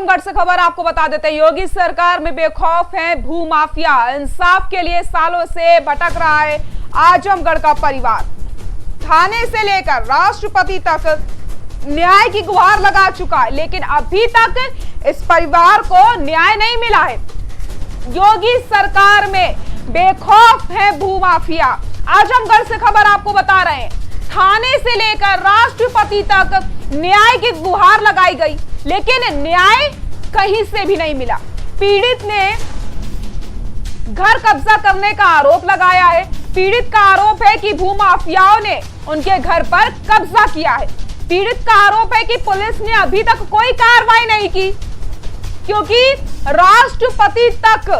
आजमगढ़ से खबर आपको बता देते हैं, योगी सरकार में बेखौफ है भूमाफिया। इंसाफ के लिए सालों से भटक रहा है आजमगढ़ का परिवार। थाने से लेकर राष्ट्रपति तक न्याय की गुहार लगा चुका है, लेकिन अभी तक इस परिवार को न्याय नहीं मिला है। योगी सरकार में बेखौफ है भूमाफिया। आजमगढ़ से खबर आपको बता रहे हैं, थाने से लेकर राष्ट्रपति तक न्याय की गुहार लगाई गई, लेकिन न्याय कहीं से भी नहीं मिला। पीड़ित ने घर कब्जा करने का आरोप लगाया है। पीड़ित का आरोप है कि भूमाफियाओं ने उनके घर पर कब्जा किया है। पीड़ित का आरोप है कि पुलिस ने अभी तक कोई कार्रवाई नहीं की, क्योंकि राष्ट्रपति तक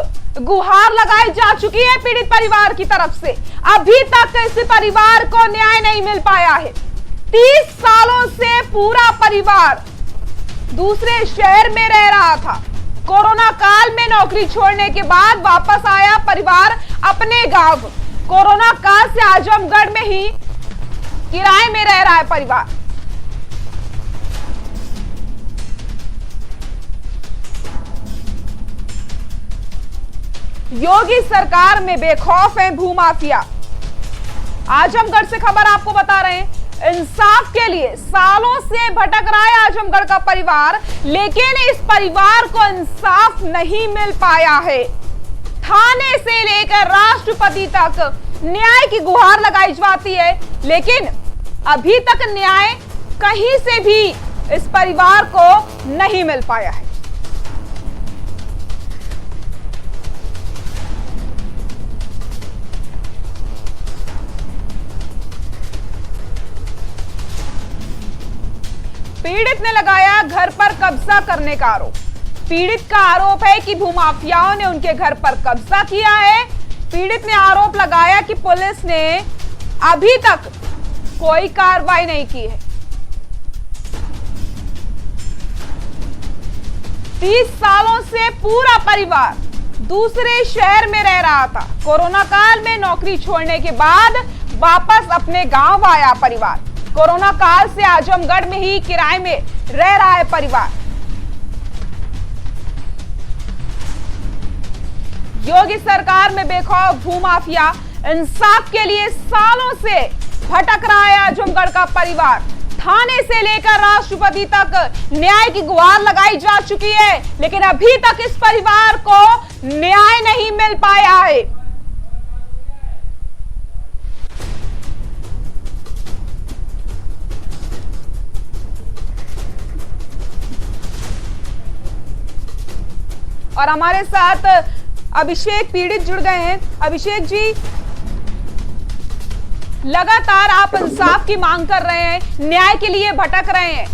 गुहार लगाई जा चुकी है पीड़ित परिवार की तरफ से। अभी तक इस परिवार को न्याय नहीं मिल पाया है। 30 सालों से पूरा परिवार दूसरे शहर में रह रहा था। कोरोना काल में नौकरी छोड़ने के बाद वापस आया परिवार अपने गांव। कोरोना काल से आजमगढ़ में ही किराए में रह रहा है परिवार। योगी सरकार में बेखौफ है भूमाफिया। आजमगढ़ से खबर आपको बता रहे हैं, इंसाफ के लिए सालों से भटक रहा है आजमगढ़ का परिवार, लेकिन इस परिवार को इंसाफ नहीं मिल पाया है। थाने से लेकर राष्ट्रपति तक न्याय की गुहार लगाई जाती है, लेकिन अभी तक न्याय कहीं से भी इस परिवार को नहीं मिल पाया है। पीड़ित ने लगाया घर पर कब्जा करने का आरोप। पीड़ित का आरोप है कि भूमाफियाओं ने उनके घर पर कब्जा किया है। पीड़ित ने आरोप लगाया कि पुलिस ने अभी तक कोई कार्रवाई नहीं की है। 30 सालों से पूरा परिवार दूसरे शहर में रह रहा था। कोरोना काल में नौकरी छोड़ने के बाद वापस अपने गांव आया परिवार। कोरोना काल से आजमगढ़ में ही किराए में रह रहा है परिवार। योगी सरकार में बेखौफ भूमाफिया। इंसाफ के लिए सालों से भटक रहा है आजमगढ़ का परिवार। थाने से लेकर राष्ट्रपति तक न्याय की गुहार लगाई जा चुकी है, लेकिन अभी तक इस परिवार को न्याय नहीं मिल पाया है। और हमारे साथ अभिषेक पीड़ित जुड़ गए हैं। अभिषेक जी, लगातार आप इंसाफ की मांग कर रहे हैं, न्याय के लिए भटक रहे हैं।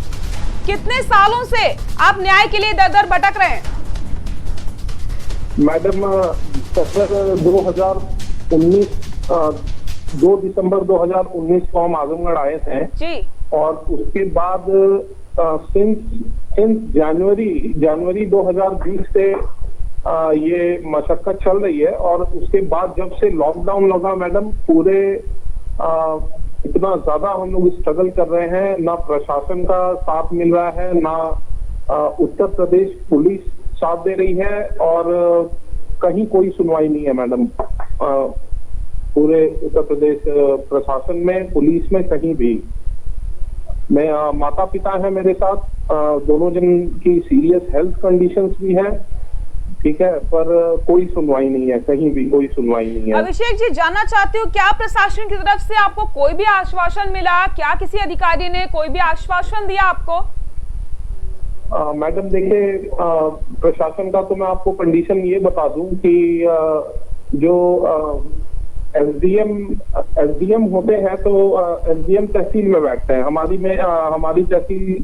कितने सालों से आप न्याय के लिए दर दर भटक रहे हैं? मैडम, 2 दिसंबर 2019 को हम आजमगढ़ आए थे जी। और उसके बाद सिंस जनवरी 2020 से ये मशक्कत चल रही है। और उसके बाद जब से लॉकडाउन लगा मैडम, पूरे इतना ज्यादा हम लोग स्ट्रगल कर रहे हैं। ना प्रशासन का साथ मिल रहा है, ना उत्तर प्रदेश पुलिस साथ दे रही है, और कहीं कोई सुनवाई नहीं है मैडम। पूरे उत्तर प्रदेश प्रशासन में, पुलिस में, कहीं भी। मैं माता पिता है मेरे साथ, दोनों जन की सीरियस हेल्थ कंडीशंस भी है, ठीक है, पर कोई सुनवाई नहीं है, कहीं भी कोई सुनवाई नहीं है। अभिषेक जी, जानना चाहती हूँ, क्या प्रशासन की तरफ से आपको कोई भी आश्वासन मिला? क्या किसी अधिकारी ने कोई भी आश्वासन दिया आपको? मैडम देखिए, प्रशासन का तो मैं आपको कंडीशन ये बता दूं कि जो एसडीएम होते हैं, तो एसडीएम तहसील में बैठते हैं। हमारी तहसील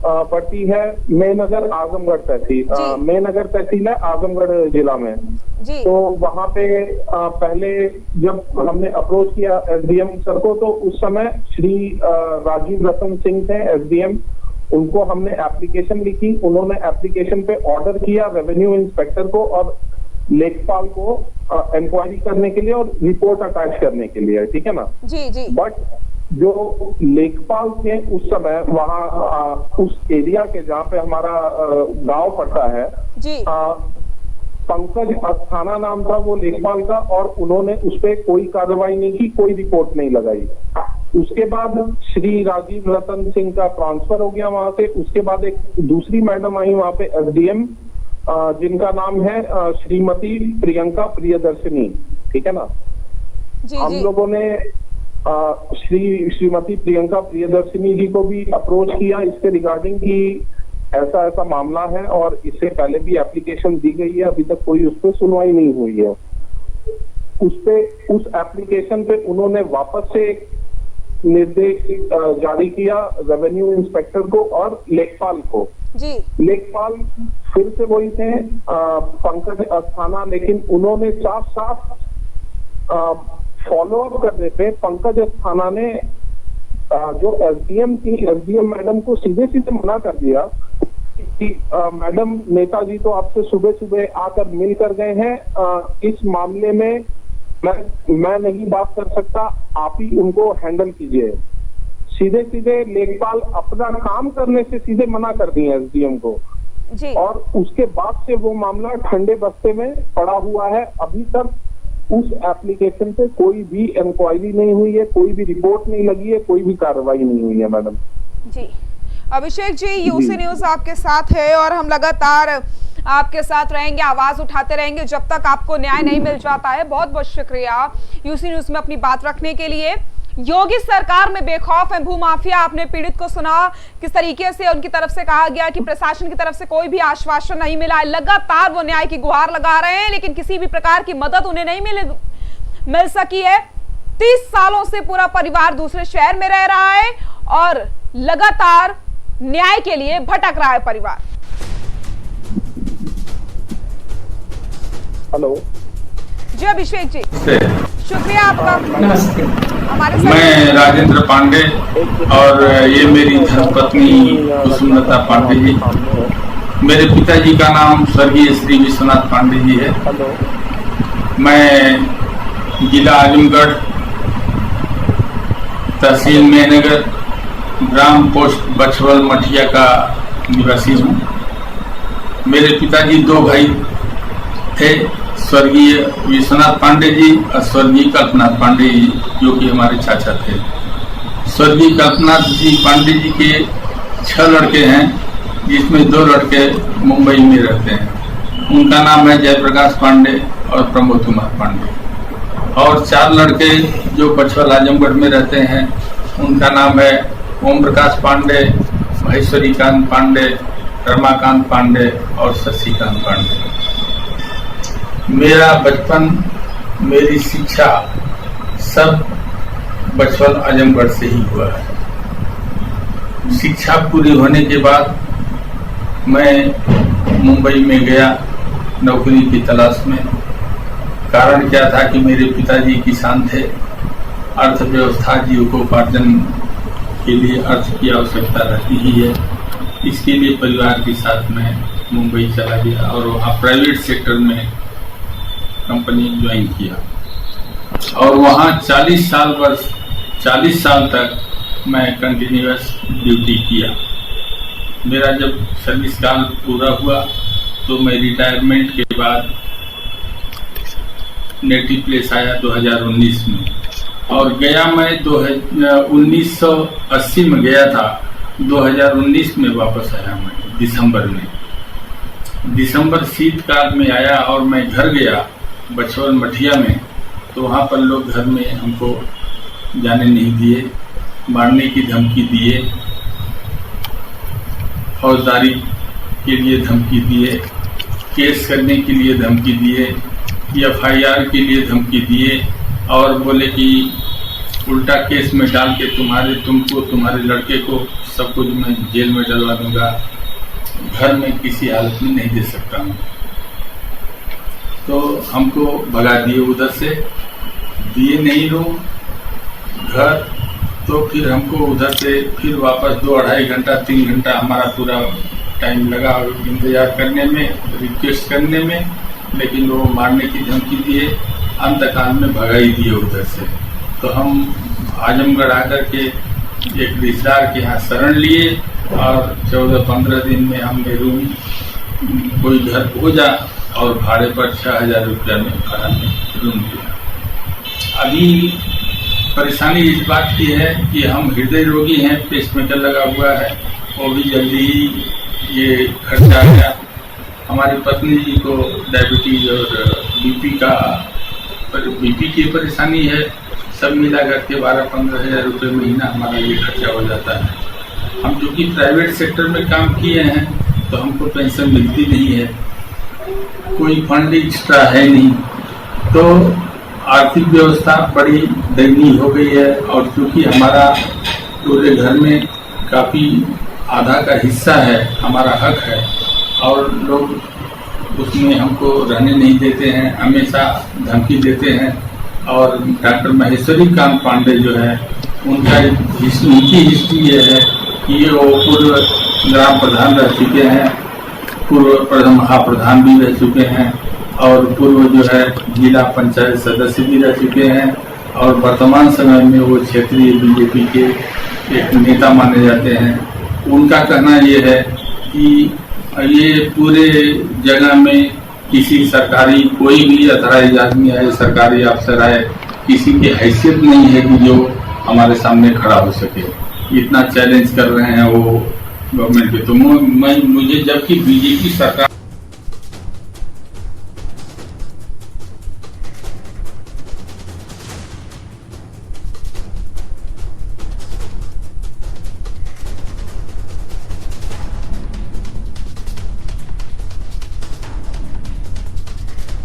पड़ती है मेनगर आजमगढ़ तहसील। मेनगर तहसील है आजमगढ़ जिला में जी। तो वहाँ पे पहले जब हमने अप्रोच किया एसडीएम सर को, तो उस समय श्री राजीव रतन सिंह थे एसडीएम। उनको हमने एप्लीकेशन लिखी, उन्होंने एप्लीकेशन पे ऑर्डर किया रेवेन्यू इंस्पेक्टर को और लेखपाल को इंक्वायरी करने के लिए और रिपोर्ट अटैच करने के लिए, ठीक है ना जी जी। बट जो लेखपाल थे उस समय वहाँ उस एरिया के जहाँ पे हमारा गांव पड़ता है जी। पंकज अस्थाना नाम था वो लेखपाल का, और उन्होंने उस पर कोई कार्रवाई नहीं की, कोई रिपोर्ट नहीं लगाई। उसके बाद श्री राजीव रतन सिंह का ट्रांसफर हो गया वहां से। उसके बाद एक दूसरी मैडम आई वहां पे एसडीएम, जिनका नाम है श्रीमती प्रियंका प्रियदर्शनी, ठीक है ना। जी, हम जी। लोगों ने श्रीमती प्रियंका प्रियदर्शनी जी को भी अप्रोच किया इसके रिगार्डिंग कि ऐसा ऐसा मामला है, और इससे पहले भी एप्लीकेशन दी गई है, अभी तक कोई उस पर सुनवाई नहीं हुई है। उस एप्लीकेशन पे उन्होंने वापस से निर्देश जारी किया रेवेन्यू इंस्पेक्टर को और लेखपाल को। जी। लेखपाल फिर से वही थे पंकज अस्थाना, लेकिन उन्होंने साफ साफ फॉलो अप करने पे पंकज अस्थाना ने जो एसडीएम थी, एसडीएम मैडम को सीधे सीधे मना कर दिया कि मैडम नेताजी तो आपसे सुबह सुबह आकर मिल कर गए हैं, इस मामले में मैं नहीं बात कर सकता, आप ही उनको हैंडल कीजिए। सीधे सीधे लेखपाल अपना काम करने से सीधे मना कर दिए एसडीएम को जी। और उसके बाद से वो मामला ठंडे बस्ते में पड़ा हुआ है। अभी तक उस एप्लीकेशन पे कोई भी इंक्वायरी नहीं हुई है, कोई भी रिपोर्ट नहीं लगी है, कोई भी कार्रवाई नहीं हुई है मैडम। जी अभिषेक जी, यूसी न्यूज आपके साथ है और हम लगातार आपके साथ रहेंगे, आवाज उठाते रहेंगे जब तक आपको न्याय नहीं मिल जाता है। बहुत बहुत शुक्रिया यूसी न्यूज में अपनी बात रखने के लिए। योगी सरकार में बेखौफ है भूमाफिया, आपने पीड़ित को सुना किस तरीके से उनकी तरफ से कहा गया कि प्रशासन की तरफ से कोई भी आश्वासन नहीं मिला है। लगातार वो न्याय की गुहार लगा रहे हैं, लेकिन किसी भी प्रकार की मदद उन्हें नहीं मिल सकी है। 30 सालों से पूरा परिवार दूसरे शहर में रह रहा है और लगातार न्याय के लिए भटक रहा है परिवार। हेलो जी अभिषेक जी, शुक्रिया आपका। नमस्ते। हमारे मैं राजेंद्र पांडे और ये मेरी धर्मपत्नी कुसुमलता पांडे जी। मेरे पिताजी का नाम स्वर्गीय श्री विश्वनाथ पांडे जी है। मैं जिला आजमगढ़, तहसील मेहनगर, ग्राम पोस्ट बछवल मठिया का निवासी हूँ। मेरे पिताजी 2 भाई थे, स्वर्गीय विश्वनाथ पांडे जी और स्वर्गीय कल्पनाथ पांडे जी, जो कि हमारे चाचा थे। स्वर्गीय कल्पनाथ जी पांडे जी के 6 लड़के हैं, जिसमें 2 लड़के मुंबई में रहते हैं। उनका नाम है जयप्रकाश पांडे और प्रमोद कुमार पांडे। और 4 लड़के जो बछवल आजमगढ़ में रहते हैं, उनका नाम है ओम प्रकाश पांडे, महेश्वरी कांत पांडे, रमाकांत पांडे और शशिकांत पांडे। मेरा बचपन, मेरी शिक्षा सब बछवल आजमगढ़ से ही हुआ है। शिक्षा पूरी होने के बाद मैं मुंबई में गया नौकरी की तलाश में। कारण क्या था कि मेरे पिताजी किसान थे। अर्थव्यवस्था, जीविकोपार्जन के लिए अर्थ की आवश्यकता रहती ही है। इसके लिए परिवार के साथ मैं मुंबई चला गया और वहाँ प्राइवेट सेक्टर में कंपनी ज्वाइन किया और वहाँ 40 साल तक मैं कंटिन्यूअस ड्यूटी किया। मेरा जब सर्विस काल पूरा हुआ तो मैं रिटायरमेंट के बाद नेटिव प्लेस आया 2019 में, और गया मैं 1980 में गया था। 2019 में वापस आया मैं दिसंबर शीतकाल में आया और मैं घर गया बछवल मठिया में। तो वहाँ पर लोग घर में हमको जाने नहीं दिए, मारने की धमकी दिए, फौजदारी के लिए धमकी दिए, केस करने के लिए धमकी दिए, FIR के लिए धमकी दिए और बोले कि उल्टा केस में डाल के तुमको तुम्हारे लड़के को सब कुछ मैं जेल में डलवा दूंगा, घर में किसी हालत में नहीं दे सकता हूँ। तो हमको भगा दिए उधर से, दिए नहीं लोग घर। तो फिर हमको उधर से फिर वापस 2-2.5 घंटा 3 घंटा हमारा पूरा टाइम लगा इंतजार करने में, रिक्वेस्ट करने में, लेकिन वो मारने की धमकी दिए, अंतकाल में भगा ही दिए उधर से। तो हम आजमगढ़ आकर के एक रिश्तेदार के यहाँ शरण लिए और 14-15 दिन में हमने रूम कोई घर खोजा और भाड़े पर 6,000 रुपया में भाड़ा में रूम दिया। अभी परेशानी इस बात की है कि हम हृदय रोगी हैं, पेसमेकर लगा हुआ है, वो भी जल्दी ही ये खर्चा आ गया। हमारी पत्नी जी को डायबिटीज और बीपी की परेशानी है। सब मिला करके 12-15 हज़ार रुपये महीना हमारा ये खर्चा हो जाता है। हम जो कि प्राइवेट सेक्टर में काम किए हैं तो हमको पेंशन मिलती नहीं है, कोई फंड एक्स्ट्रा है नहीं, तो आर्थिक व्यवस्था बड़ी दयनीय हो गई है। और क्योंकि हमारा पूरे घर में काफ़ी आधा का हिस्सा है, हमारा हक है, और लोग उसमें हमको रहने नहीं देते हैं, हमेशा धमकी देते हैं। और डॉक्टर महेश्वरी कांत पांडे जो है उनकी हिस्ट्री ये है कि ये वो पूर्व ग्राम प्रधान रह चुके हैं, पूर्व महाप्रधान भी रह चुके हैं, और पूर्व जो है जिला पंचायत सदस्य भी रह चुके हैं, और वर्तमान समय में वो क्षेत्रीय बीजेपी के एक नेता माने जाते हैं। उनका कहना ये है कि ये पूरे जगह में किसी सरकारी कोई भी अथराइज आदमी आए, सरकारी अफसर आए, किसी की हैसियत नहीं है कि जो हमारे सामने खड़ा हो सके। इतना चैलेंज कर रहे हैं वो गवर्नमेंट पे। तो मुझे जबकि बीजेपी सरकार